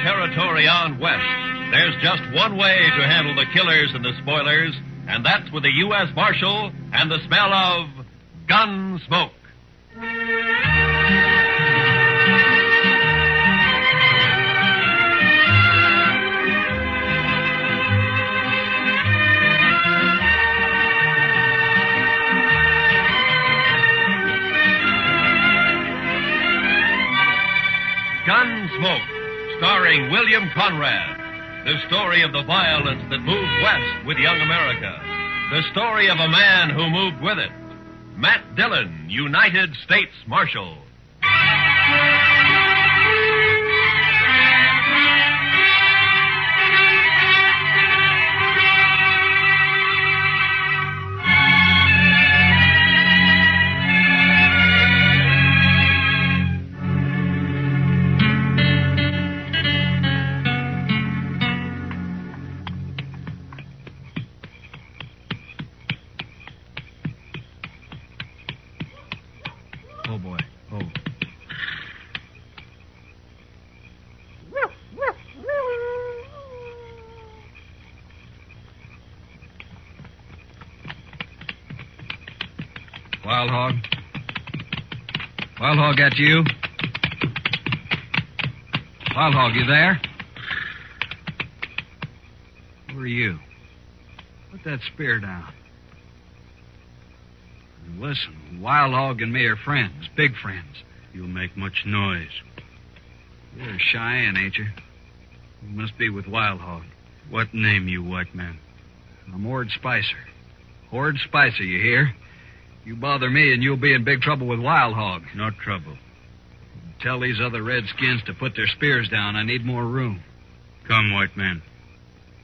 territory on west, there's just one way to handle the killers and the spoilers, and that's with a U.S. Marshal and the smell of Gunsmoke. Gunsmoke, starring William Conrad. The story of the violence that moved west with young America. The story of a man who moved with it. Matt Dillon, United States Marshal. Oh, boy. Oh. Wild Hog? Wild Hog, that's you? Wild Hog, you there? Who are you? Put that spear down. Listen, Wild Hog and me are friends, big friends. You make much noise. You're Cheyenne, ain't you? You must be with Wild Hog. What name, you white man? I'm Horde Spicer. Horde Spicer, you hear? You bother me and you'll be in big trouble with Wild Hog. No trouble. Tell these other redskins to put their spears down. I need more room. Come, white man.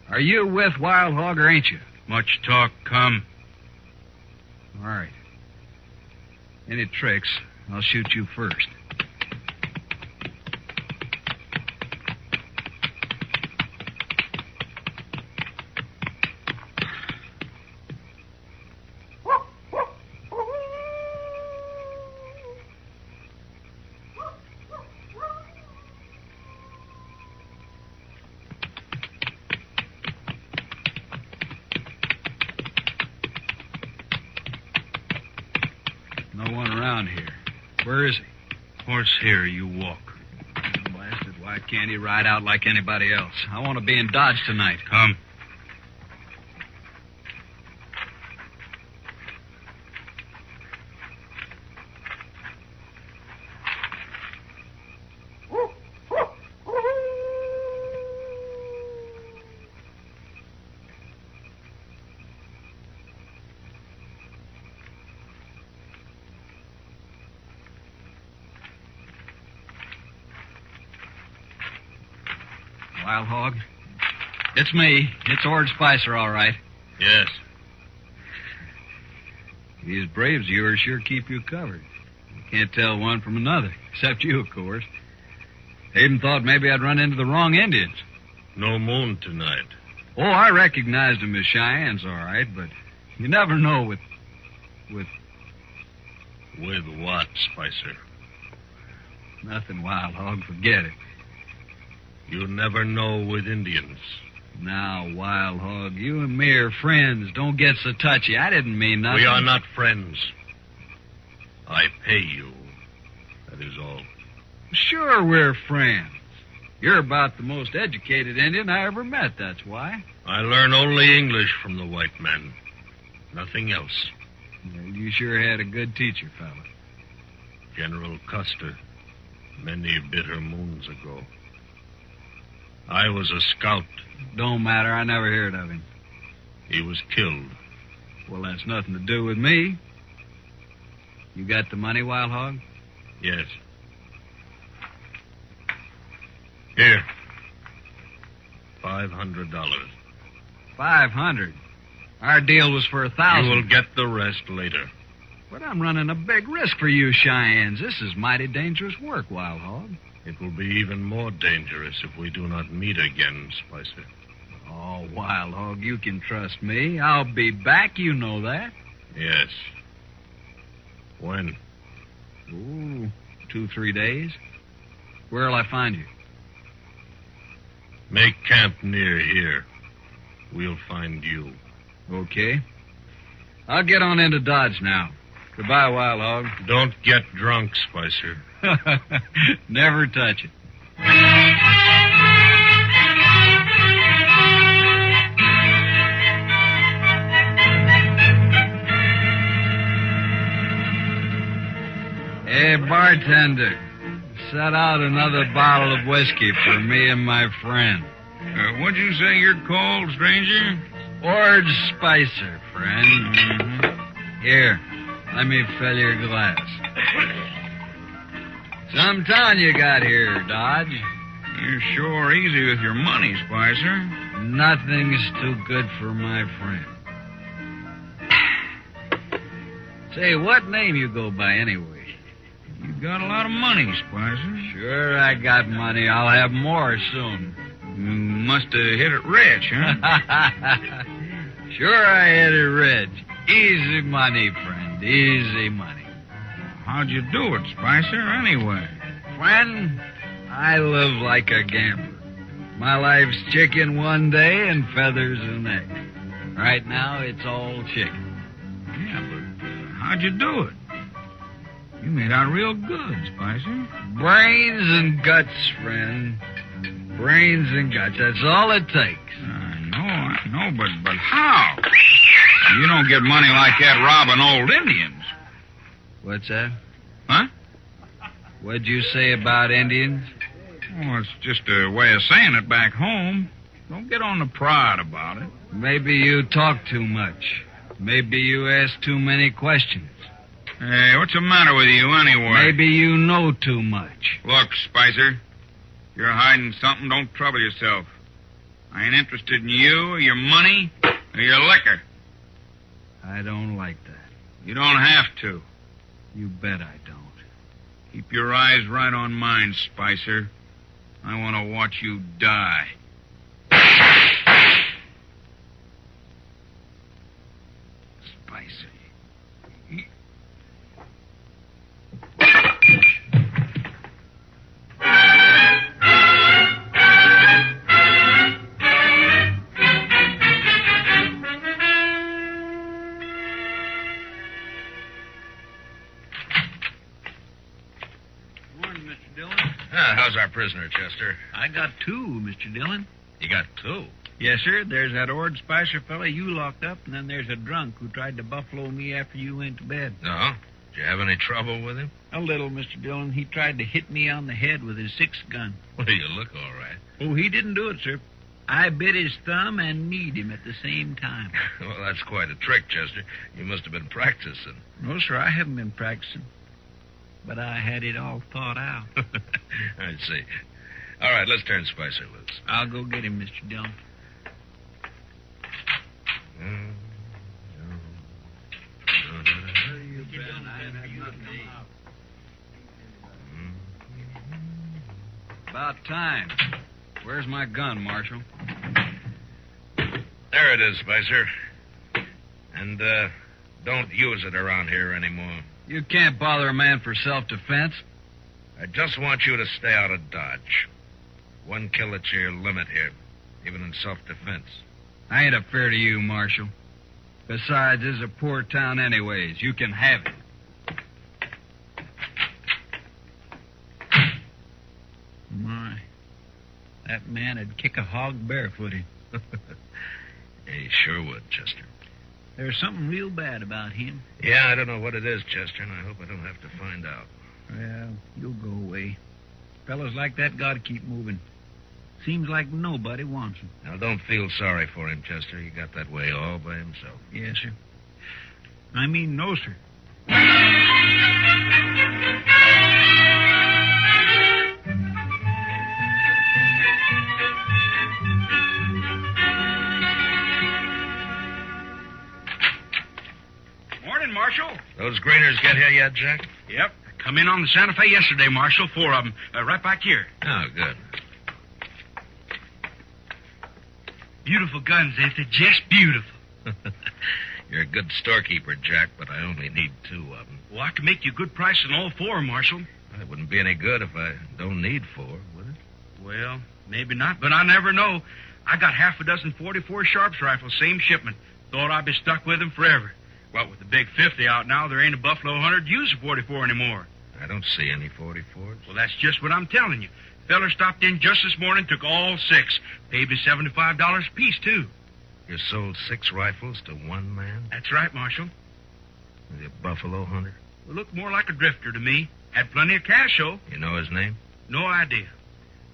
Are you with Wild Hog or ain't you? Much talk, come. All right. Any tricks, I'll shoot you first. No one around here. Where is he? Horse here, you walk. Blasted, why can't he ride out like anybody else? I want to be in Dodge tonight. Come. Wild Hog? It's me. It's Horde Spicer, all right. Yes. These braves of yours sure keep you covered. You can't tell one from another, except you, of course. I even thought maybe I'd run into the wrong Indians. No moon tonight. Oh, I recognized them as Cheyennes, all right, but you never know with... With what, Spicer? Nothing, Wild Hog. Forget it. You never know with Indians. Now, Wild Hog, you and me are friends. Don't get so touchy. I didn't mean nothing. We are not friends. I pay you. That is all. Sure we're friends. You're about the most educated Indian I ever met, that's why. I learn only English from the white man. Nothing else. Well, you sure had a good teacher, fella. General Custer, many bitter moons ago. I was a scout. Don't matter. I never heard of him. He was killed. Well, that's nothing to do with me. You got the money, Wild Hog? Yes. Here. $500. 500. Our deal was for 1,000. You will get the rest later. But I'm running a big risk for you Cheyennes. This is mighty dangerous work, Wild Hog. It will be even more dangerous if we do not meet again, Spicer. Oh, Wild Hog, you can trust me. I'll be back, you know that. Yes. When? Ooh, 2-3 days. Where'll I find you? Make camp near here. We'll find you. Okay. I'll get on into Dodge now. Goodbye, Wild Hog. Don't get drunk, Spicer. Never touch it. Hey, bartender, set out another bottle of whiskey for me and my friend. What'd you say you're called, stranger? Ord Spicer, friend. Here, let me fill your glass. Some town you got here, Dodge. You're sure easy with your money, Spicer. Nothing's too good for my friend. Say, what name you go by anyway? You got a lot of money, Spicer. Sure, I got money. I'll have more soon. You must have hit it rich, huh? Sure, I hit it rich. Easy money, friend. Easy money. How'd you do it, Spicer, anyway? Friend, I live like a gambler. My life's chicken one day and feathers the next. Right now, it's all chicken. Yeah, but how'd you do it? You made out real good, Spicer. Brains and guts, friend. Brains and guts. That's all it takes. I know, but how? You don't get money like that robbing old Indians. What's that? Huh? What'd you say about Indians? Oh, it's just a way of saying it back home. Don't get on the prod about it. Maybe you talk too much. Maybe you ask too many questions. Hey, what's the matter with you anyway? Maybe you know too much. Look, Spicer, if you're hiding something, don't trouble yourself. I ain't interested in you or your money or your liquor. I don't like that. You don't have to. You bet I don't. Keep your eyes right on mine, Spicer. I want to watch you die. Spicer. How's our prisoner, Chester? I got two, Mr. Dillon. You got two? Yes, sir. There's that Ord Spicer fella you locked up, and then there's a drunk who tried to buffalo me after you went to bed. No? Did you have any trouble with him? A little, Mr. Dillon. He tried to hit me on the head with his 6 gun. Well, you look all right. Oh, he didn't do it, sir. I bit his thumb and kneed him at the same time. Well, that's quite a trick, Chester. You must have been practicing. No, sir, I haven't been practicing. But I had it all thought out. I see. All right, let's turn Spicer loose. I'll go get him, Mr. Dillon. About time. Where's my gun, Marshal? There it is, Spicer. And, don't use it around here anymore. You can't bother a man for self-defense. I just want you to stay out of Dodge. 1 kill at your limit here, even in self-defense. I ain't afraid of you, Marshal. Besides, this is a poor town anyways. You can have it. My, that man would kick a hog barefooted. He sure would, Chester. There's something real bad about him. Yeah, I don't know what it is, Chester, and I hope I don't have to find out. Well, you'll go away. Fellas like that got to keep moving. Seems like nobody wants him. Now, don't feel sorry for him, Chester. He got that way all by himself. Yes, sir. I mean, no, sir. Morning, Marshal. Those graders get here yet, Jack? Yep. Come in on the Santa Fe yesterday, Marshal. 4 of them. Right back here. Oh, good. Beautiful guns, ain't they? Just beautiful. You're a good storekeeper, Jack, but I only need 2 of them. Well, I can make you a good price on all 4, Marshal. It wouldn't be any good if I don't need 4, would it? Well, Maybe not, but I never know. I got half a dozen 44 Sharps rifles, same shipment. Thought I'd be stuck with them forever. Well, with the big 50 out now, there ain't a buffalo hunter to use a 44 anymore. I don't see any 44s. Well, that's just what I'm telling you. Feller stopped in just this morning, took all 6. Paid me $75 apiece, too. You sold 6 rifles to one man? That's right, Marshal. Is he a buffalo hunter? Well, looked more like a drifter to me. Had plenty of cash, though. You know his name? No idea.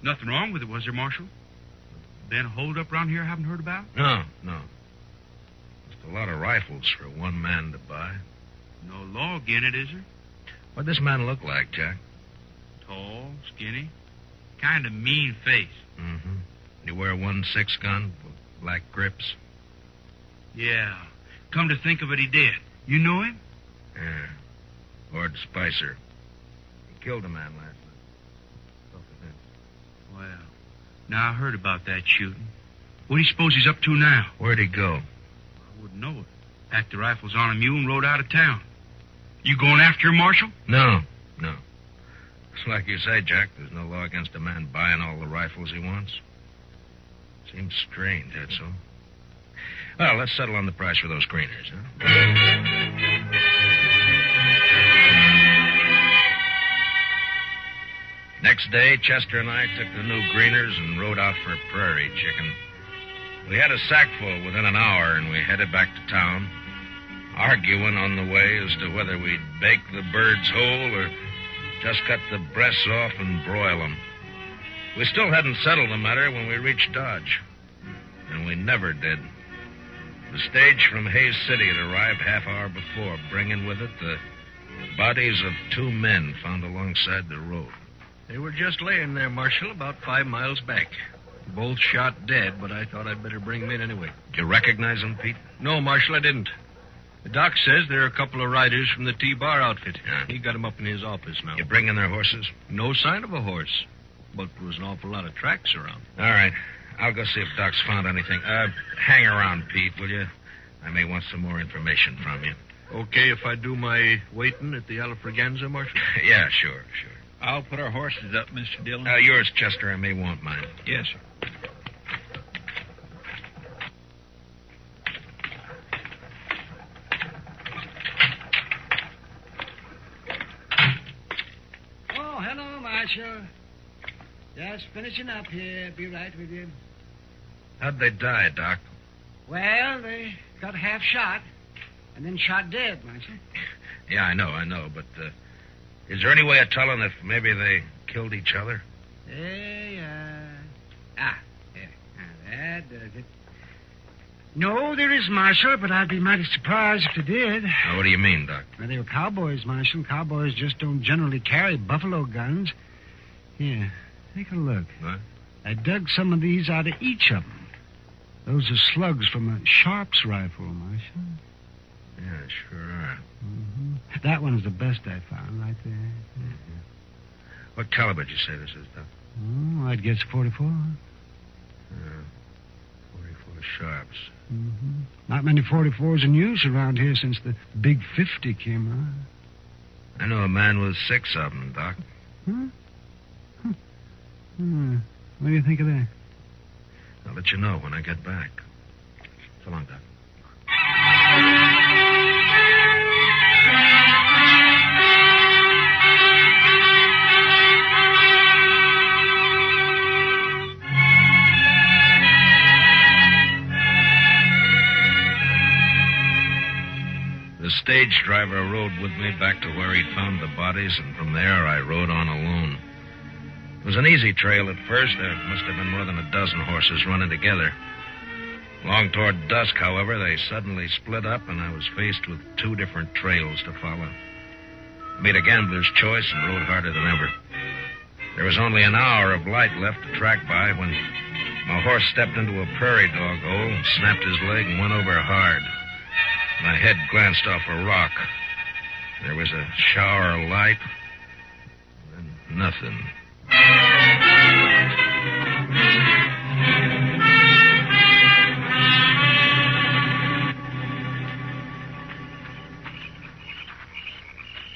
Nothing wrong with it, was there, Marshal? Been a holdup around here I haven't heard about? No. Just a lot of rifles for one man to buy. No law agin it, is there? What'd this man look like, Jack? Tall, skinny, kind of mean face. Mm-hmm. You wear 1.6 gun with black grips? Yeah. Come to think of it, he did. You know him? Yeah. Lord Spicer. He killed a man last night. Spoke with him. Well, now I heard about that shooting. What do you suppose he's up to now? Where'd he go? I wouldn't know it. Packed the rifles on a mule and rode out of town. You going after him, Marshal? No. It's like you say, Jack. There's no law against a man buying all the rifles he wants. Seems strange, that's all. Well, let's settle on the price for those greeners, huh? Next day, Chester and I took the new greeners and rode out for prairie chicken. We had a sackful within an hour, and we headed back to town, arguing on the way as to whether we'd bake the birds whole or just cut the breasts off and broil them. We still hadn't settled the matter when we reached Dodge, and we never did. The stage from Hayes City had arrived half hour before, bringing with it the bodies of 2 men found alongside the road. They were just laying there, Marshal, about 5 miles back. Both shot dead, but I thought I'd better bring them in anyway. Did you recognize them, Pete? No, Marshal, I didn't. The doc says they're a couple of riders from the T-Bar outfit. Yeah. He got them up in his office now. You bring in their horses? No sign of a horse, but there was an awful lot of tracks around. All right. I'll go see if Doc's found anything. Hang around, Pete, will you? I may want some more information from you. Okay if I do my waiting at the Alfraganza, Marshal? Yeah, sure. I'll put our horses up, Mr. Dillon. Yours, Chester. I may want mine. Yes, sir. Oh, hello, Marshal. Just finishing up here. Be right with you. How'd they die, Doc? Well, they got half shot and then shot dead, Marshal. Yeah, I know, but is there any way of telling if maybe they killed each other? That does it. No, there is, Marshal, but I'd be mighty surprised if they did. Now, what do you mean, Doc? Well, they were cowboys, Marshal. Cowboys just don't generally carry buffalo guns. Here, take a look. What? I dug some of these out of each of them. Those are slugs from a Sharp's rifle, Marshal. Yeah, sure are. Mm-hmm. That one's the best I found, right there. Mm-hmm. What caliber did you say this is, Doc? Oh, I'd guess 44. 44 Sharps. Mm-hmm. Not many 44s in use around here since the big 50 came out. I know a man with 6 of them, Doc. What do you think of that? I'll let you know when I get back. So long, Doc. The stage driver rode with me back to where he'd found the bodies, and from there I rode on alone. It was an easy trail at first. There must have been more than a dozen horses running together. Long toward dusk, however, they suddenly split up, and I was faced with 2 different trails to follow. I made a gambler's choice and rode harder than ever. There was only an hour of light left to track by when my horse stepped into a prairie dog hole, snapped his leg, and went over hard. My head glanced off a rock. There was a shower of light, and nothing.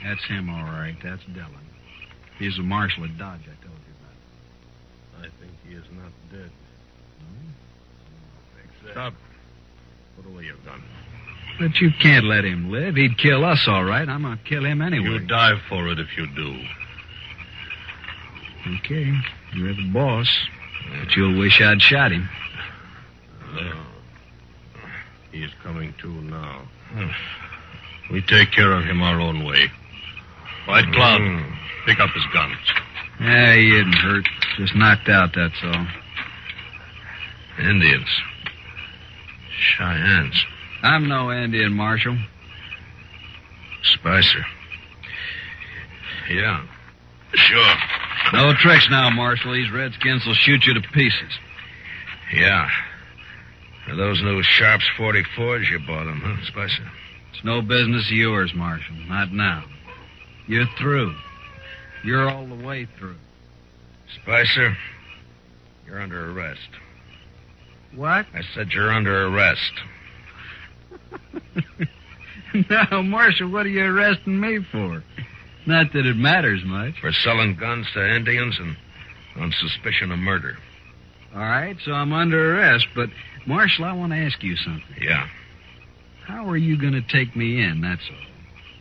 That's him, all right. That's Dillon. He's a marshal at Dodge I told you about. I think he is not dead. Stop. Put away your gun. But you can't let him live. He'd kill us, all right. I'm going to kill him anyway. You die for it if you do. Okay. You're the boss. But you'll wish I'd shot him. He's coming to now. We take care of him our own way. White Cloud, pick up his guns. Yeah, he isn't hurt. Just knocked out, that's all. Indians. Cheyennes. I'm no Indian, Marshal. Spicer. Yeah. Sure. No tricks now, Marshal. These redskins will shoot you to pieces. Yeah. Are those new Sharps 44s you bought them, huh, Spicer? It's no business of yours, Marshal. Not now. You're through. You're all the way through. Spicer, you're under arrest. What? I said you're under arrest. No, Marshal, what are you arresting me for? Not that it matters much. For selling guns to Indians and on suspicion of murder. All right, so I'm under arrest, but, Marshal, I want to ask you something. Yeah. How are you going to take me in, that's all?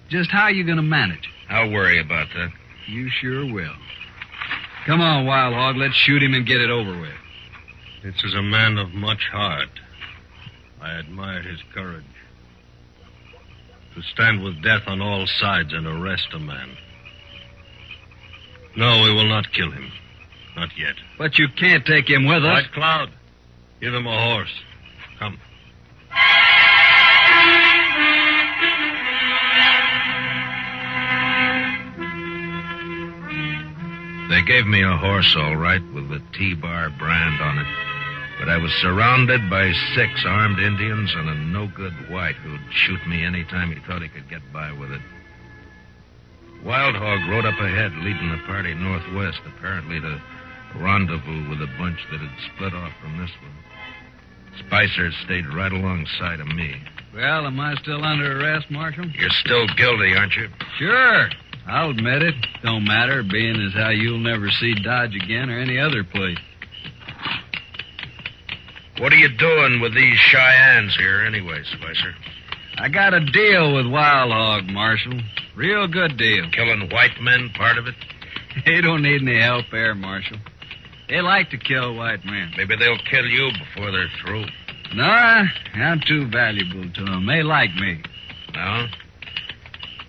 Just how are you going to manage it? I'll worry about that. You sure will. Come on, Wild Hog, let's shoot him and get it over with. This is a man of much heart. I admire his courage. To stand with death on all sides and arrest a man. No, we will not kill him. Not yet. But you can't take him with us. White Cloud, give him a horse. Come. They gave me a horse, all right, with the T-Bar brand on it. But I was surrounded by 6 armed Indians and a no-good white who'd shoot me any time he thought he could get by with it. Wild Hog rode up ahead, leading the party northwest, apparently to rendezvous with a bunch that had split off from this one. Spicer stayed right alongside of me. Well, am I still under arrest, Marshal? You're still guilty, aren't you? Sure. I'll admit it. Don't matter, being as how you'll never see Dodge again or any other place. What are you doing with these Cheyennes here anyway, Spicer? I got a deal with Wild Hog, Marshal. Real good deal. Killing white men, part of it? They don't need any help there, Marshal. They like to kill white men. Maybe they'll kill you before they're through. No, I'm too valuable to them. They like me. No?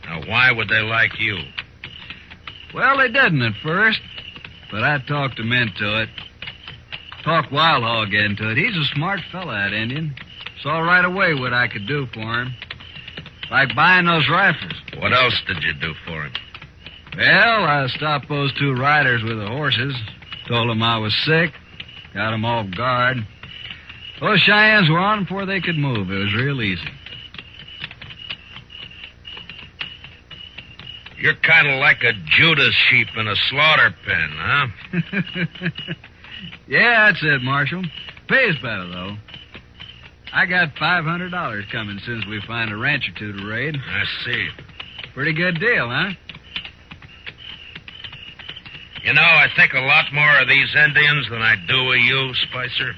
Now, why would they like you? Well, they didn't at first, but I talked them into it. Talked Wild Hog into it. He's a smart fella, that Indian. Saw right away what I could do for him. Like buying those rifles. What else did you do for him? Well, I stopped those 2 riders with the horses. Told them I was sick. Got them off guard. Those Cheyennes were on before they could move. It was real easy. You're kind of like a Judas sheep in a slaughter pen, huh? Yeah, that's it, Marshal. Pays better, though. I got $500 coming since we find a ranch or 2 to raid. I see. Pretty good deal, huh? You know, I think a lot more of these Indians than I do of you, Spicer.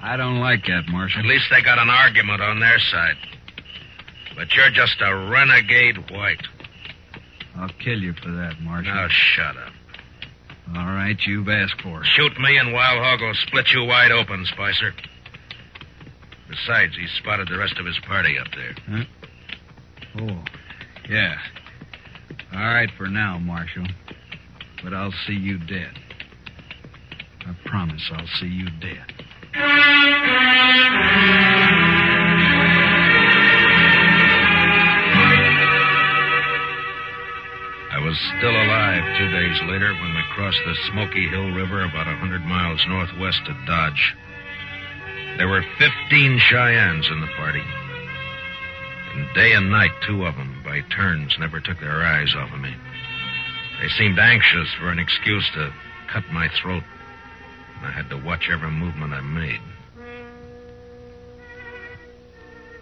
I don't like that, Marshal. At least they got an argument on their side. But you're just a renegade white. I'll kill you for that, Marshal. Now, shut up. All right, you've asked for it. Shoot me and Wild Hog will split you wide open, Spicer. Besides, he's spotted the rest of his party up there. Huh? Oh, yeah. All right for now, Marshal. But I'll see you dead. I promise I'll see you dead. I was still alive 2 days later when we crossed the Smoky Hill River about 100 miles northwest of Dodge. There were 15 Cheyennes in the party. And day and night, 2 of them, by turns, never took their eyes off of me. They seemed anxious for an excuse to cut my throat. And I had to watch every movement I made.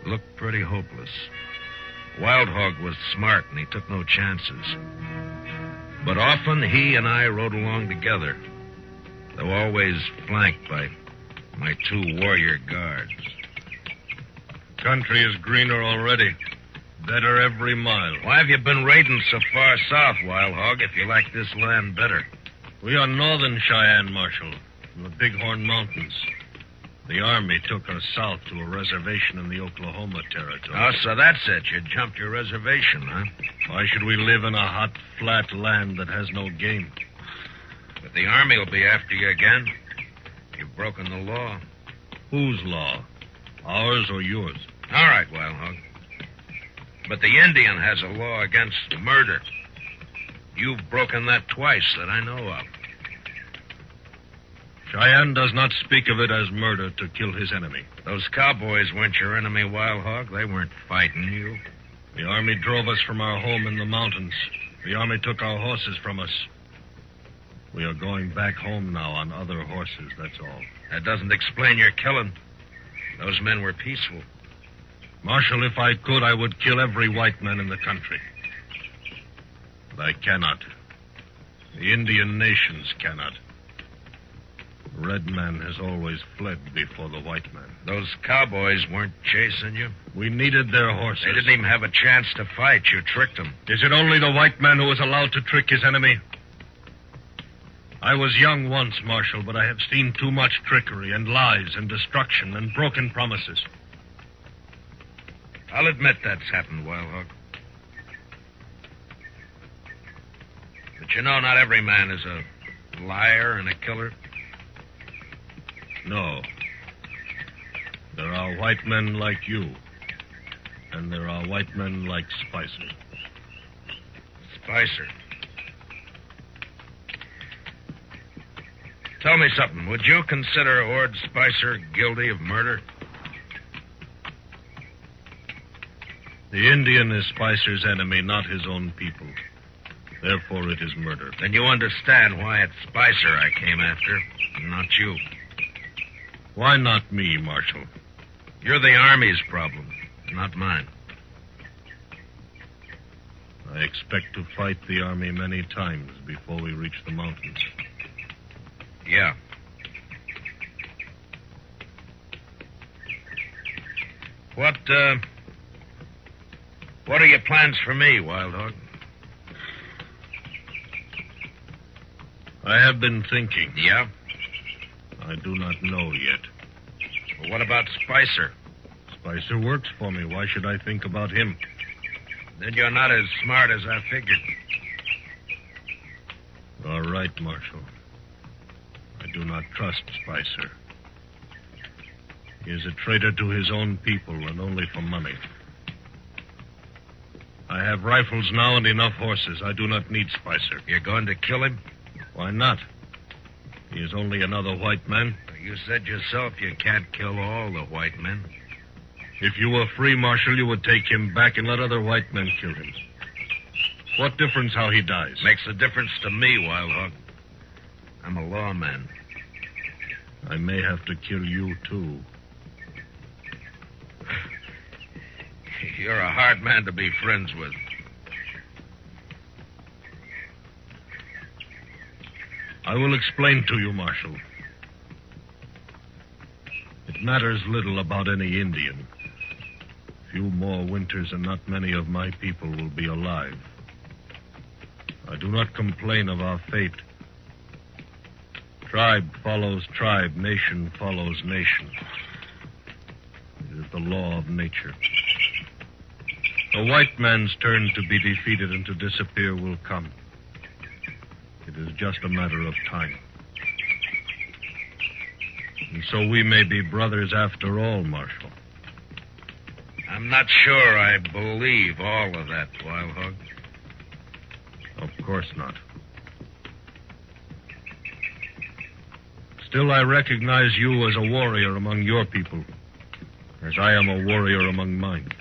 It looked pretty hopeless. Wild Hog was smart, and he took no chances. But often he and I rode along together, though always flanked by my 2 warrior guards. Country is greener already. Better every mile. Why have you been raiding so far south, Wild Hog, if you like this land better? We are northern Cheyenne, Marshal, from the Bighorn Mountains. The Army took us south to a reservation in the Oklahoma Territory. Oh, so that's it. You jumped your reservation, huh? Why should we live in a hot, flat land that has no game? But the Army will be after you again. You've broken the law. Whose law? Ours or yours? All right, Wild Hog. But the Indian has a law against murder. You've broken that twice that I know of. Cheyenne does not speak of it as murder to kill his enemy. Those cowboys weren't your enemy, Wild Hog. They weren't fighting you. The Army drove us from our home in the mountains. The Army took our horses from us. We are going back home now on other horses, that's all. That doesn't explain your killing. Those men were peaceful. Marshal, if I could, I would kill every white man in the country. But I cannot. The Indian nations cannot. The red man has always fled before the white man. Those cowboys weren't chasing you. We needed their horses. They didn't even have a chance to fight. You tricked them. Is it only the white man who is allowed to trick his enemy? I was young once, Marshal, but I have seen too much trickery and lies and destruction and broken promises. I'll admit that's happened, Wild Hog. But you know, not every man is a liar and a killer. No. There are white men like you. And there are white men like Spicer. Spicer. Tell me something. Would you consider Ord Spicer guilty of murder? The Indian is Spicer's enemy, not his own people. Therefore, it is murder. Then you understand why it's Spicer I came after, not you. Why not me, Marshal? You're the Army's problem, not mine. I expect to fight the Army many times before we reach the mountains. Yeah. What are your plans for me, Wild Hog? I have been thinking. Yeah? I do not know yet. Well, what about Spicer? Spicer works for me. Why should I think about him? Then you're not as smart as I figured. All right, Marshal. I do not trust Spicer. He is a traitor to his own people and only for money. I have rifles now and enough horses. I do not need Spicer. You're going to kill him? Why not? He is only another white man. You said yourself you can't kill all the white men. If you were free, Marshal, you would take him back and let other white men kill him. What difference how he dies? Makes a difference to me, Wild Hog. I'm a lawman. I may have to kill you, too. You're a hard man to be friends with. I will explain to you, Marshal. It matters little about any Indian. Few more winters and not many of my people will be alive. I do not complain of our fate. Tribe follows tribe, nation follows nation. It is the law of nature. The white man's turn to be defeated and to disappear will come. It is just a matter of time. And so we may be brothers after all, Marshal. I'm not sure I believe all of that, Wild Hog. Of course not. Still, I recognize you as a warrior among your people, as I am a warrior among mine.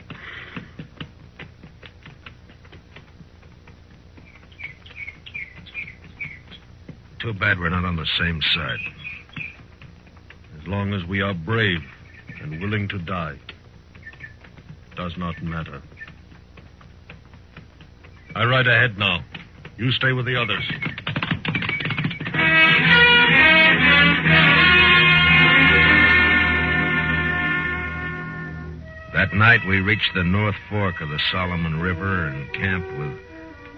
Too bad we're not on the same side. As long as we are brave and willing to die, it does not matter. I ride ahead now. You stay with the others. That night, we reached the North Fork of the Solomon River and camped with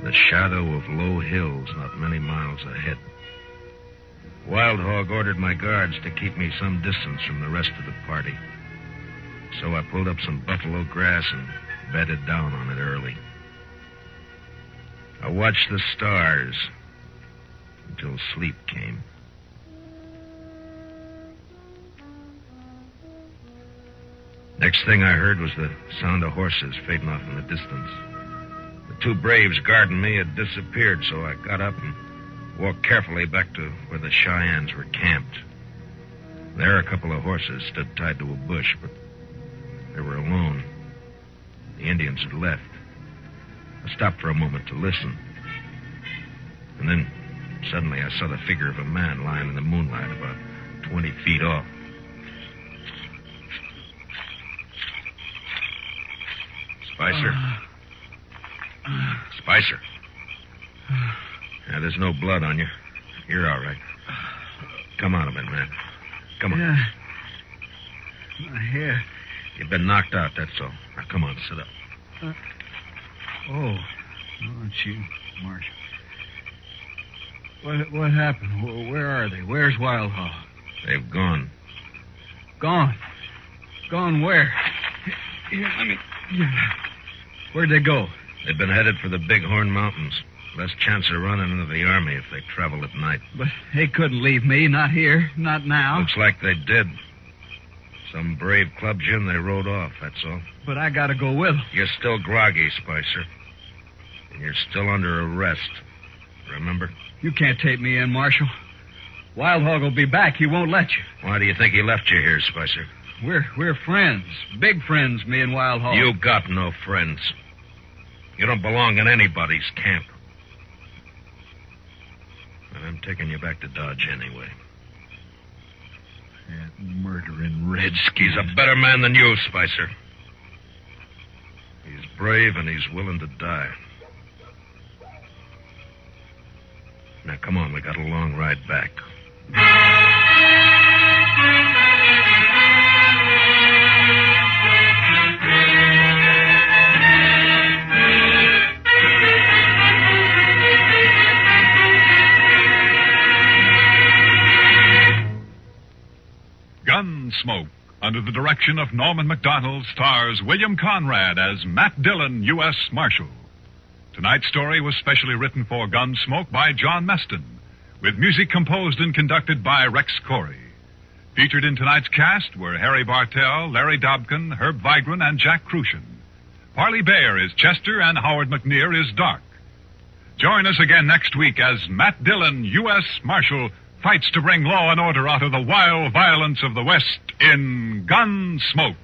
the shadow of low hills not many miles ahead. Wild Hog ordered my guards to keep me some distance from the rest of the party. So I pulled up some buffalo grass and bedded down on it early. I watched the stars until sleep came. Next thing I heard was the sound of horses fading off in the distance. The two braves guarding me had disappeared, so I got up and walked carefully back to where the Cheyennes were camped. There, a couple of horses stood tied to a bush, but they were alone. The Indians had left. I stopped for a moment to listen. And then, suddenly, I saw the figure of a man lying in the moonlight about 20 feet off. Spicer? Spicer? Yeah, there's no blood on you. You're all right. Come out of it, man. Come on. Yeah. My hair. You've been knocked out, that's all. Now, come on, sit up. Oh, it's you, Marshal. What happened? Where are they? Where's Wild Hog? They've gone. Gone? Gone where? Here, let me... Where'd they go? They've been headed for the Bighorn Mountains. Less chance of running into the army if they travel at night. But they couldn't leave me. Not here. Not now. Looks like they did. Some brave clubbed you and they rode off, that's all. But I gotta go with them. You're still groggy, Spicer. And you're still under arrest. Remember? You can't take me in, Marshal. Wild Hog will be back. He won't let you. Why do you think he left you here, Spicer? We're friends. Big friends, me and Wild Hog. You got no friends. You don't belong in anybody's camp. And I'm taking you back to Dodge anyway. That murdering redskin. He's a better man than you, Spicer. He's brave and he's willing to die. Now, come on, we got a long ride back. Gunsmoke, under the direction of Norman Macdonald, stars William Conrad as Matt Dillon, U.S. Marshal. Tonight's story was specially written for Gunsmoke by John Meston, with music composed and conducted by Rex Corey. Featured in tonight's cast were Harry Bartell, Larry Dobkin, Herb Vigran, and Jack Crucian. Parley Bayer is Chester, and Howard McNear is Doc. Join us again next week as Matt Dillon, U.S. Marshal, fights to bring law and order out of the wild violence of the West in Gunsmoke.